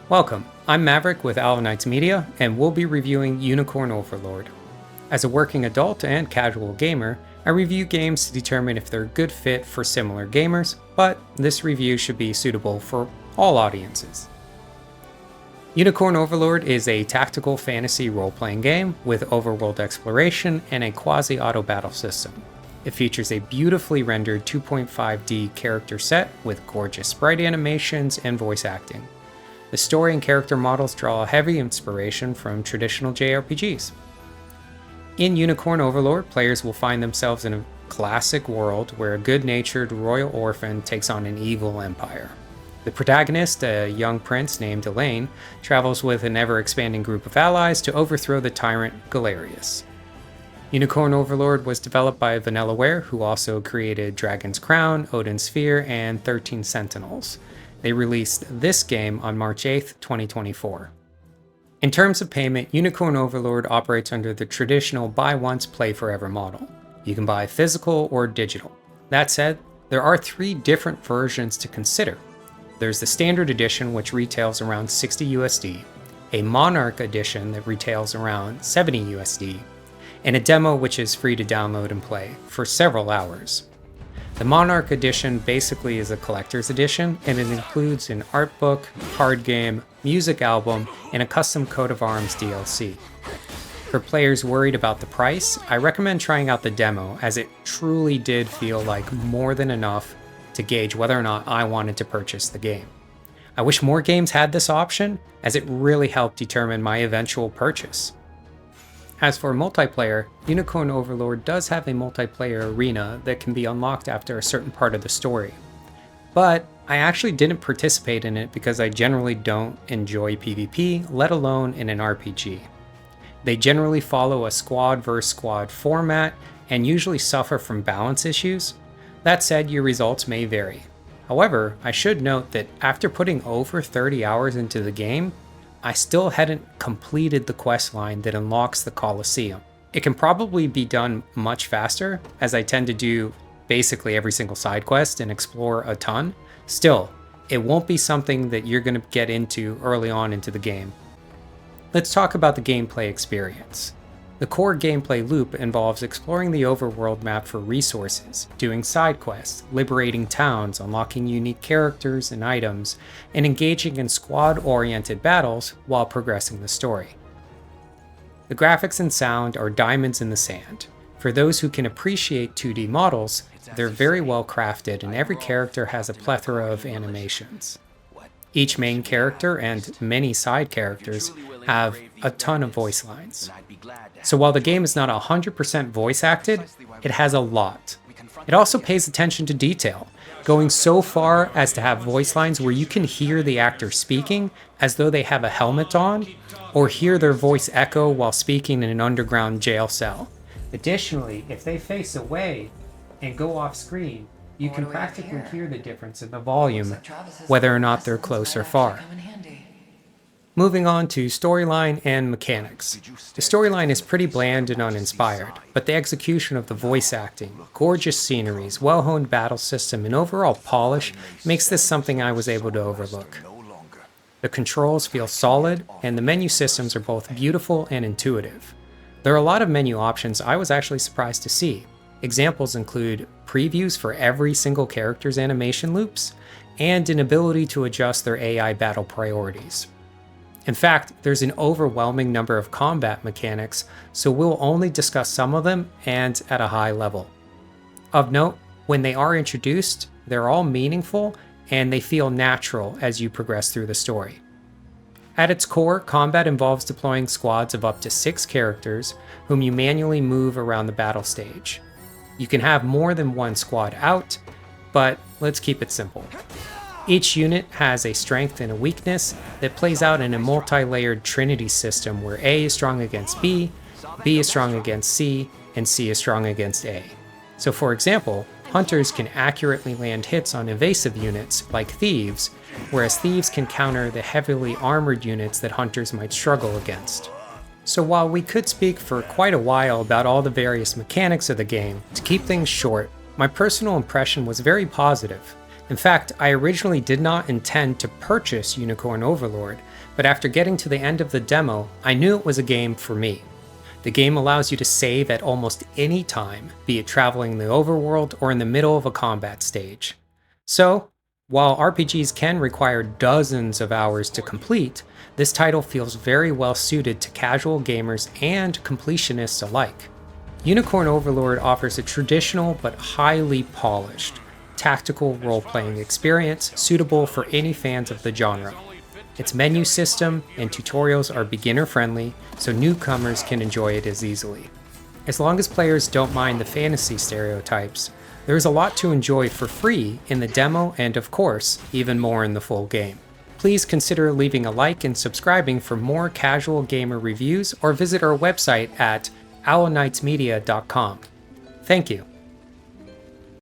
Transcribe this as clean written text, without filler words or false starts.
Welcome, I'm Maverick with owlknightsmedia, and we'll be reviewing Unicorn Overlord. As a working adult and casual gamer, I review games to determine if they're a good fit for similar gamers, but this review should be suitable for all audiences. Unicorn Overlord is a tactical fantasy role-playing game with overworld exploration and a quasi-auto battle system. It features a beautifully rendered 2.5D character set with gorgeous sprite animations and voice acting. The story and character models draw a heavy inspiration from traditional JRPGs. In Unicorn Overlord, players will find themselves in a classic world where a good-natured royal orphan takes on an evil empire. The protagonist, a young prince named Elaine, travels with an ever-expanding group of allies to overthrow the tyrant Galerius. Unicorn Overlord was developed by Vanillaware, who also created Dragon's Crown, Odin's Sphere, and 13 Sentinels. They released this game on March 8th, 2024. In terms of payment, Unicorn Overlord operates under the traditional buy once, play forever model. You can buy physical or digital. That said, there are 3 different versions to consider. There's the standard edition, which retails around 60 USD, a Monarch edition that retails around 70 USD, and a demo which is free to download and play for several hours. The Monarch edition basically is a collector's edition, and it includes an art book, card game, music album, and a custom coat of arms DLC. For players worried about the price, I recommend trying out the demo, as it truly did feel like more than enough to gauge whether or not I wanted to purchase the game. I wish more games had this option, as it really helped determine my eventual purchase. As for multiplayer, Unicorn Overlord does have a multiplayer arena that can be unlocked after a certain part of the story. But I actually didn't participate in it because I generally don't enjoy PvP, let alone in an RPG. They generally follow a squad vs squad format and usually suffer from balance issues. That said, your results may vary. However, I should note that after putting over 30 hours into the game, I still hadn't completed the quest line that unlocks the Colosseum. It can probably be done much faster, as I tend to do basically every single side quest and explore a ton. Still, it won't be something that you're going to get into early on into the game. Let's talk about the gameplay experience. The core gameplay loop involves exploring the overworld map for resources, doing side quests, liberating towns, unlocking unique characters and items, and engaging in squad-oriented battles while progressing the story. The graphics and sound are diamonds in the sand. For those who can appreciate 2D models, they're very well crafted, and every character has a plethora of animations. Each main character and many side characters have a ton of voice lines. So while the game is not 100% voice acted, it has a lot. It also pays attention to detail, going so far as to have voice lines where you can hear the actor speaking as though they have a helmet on, or hear their voice echo while speaking in an underground jail cell. Additionally, if they face away and go off screen, you can practically hear the difference in the volume, whether or not they're close or far. Moving on to storyline and mechanics. The storyline is pretty bland and uninspired, but the execution of the voice acting, gorgeous sceneries, well-honed battle system, and overall polish makes this something I was able to overlook. The controls feel solid, and the menu systems are both beautiful and intuitive. There are a lot of menu options I was actually surprised to see. Examples include previews for every single character's animation loops, and an ability to adjust their AI battle priorities. In fact, there's an overwhelming number of combat mechanics, so we'll only discuss some of them and at a high level. Of note, when they are introduced, they're all meaningful and they feel natural as you progress through the story. At its core, combat involves deploying squads of up to 6 characters whom you manually move around the battle stage. You can have more than one squad out, but let's keep it simple. Each unit has a strength and a weakness that plays out in a multi-layered trinity system where A is strong against B is strong against C, and C is strong against A. So for example, hunters can accurately land hits on evasive units like thieves, whereas thieves can counter the heavily armored units that hunters might struggle against. So while we could speak for quite a while about all the various mechanics of the game, to keep things short, my personal impression was very positive. In fact, I originally did not intend to purchase Unicorn Overlord, but after getting to the end of the demo, I knew it was a game for me. The game allows you to save at almost any time, be it traveling in the overworld or in the middle of a combat stage. So, while RPGs can require dozens of hours to complete, this title feels very well suited to casual gamers and completionists alike. Unicorn Overlord offers a traditional but highly polished, tactical role-playing experience suitable for any fans of the genre. Its menu system and tutorials are beginner-friendly, so newcomers can enjoy it as easily. As long as players don't mind the fantasy stereotypes, there is a lot to enjoy for free in the demo and, of course, even more in the full game. Please consider leaving a like and subscribing for more casual gamer reviews, or visit our website at owlknightsmedia.com. Thank you.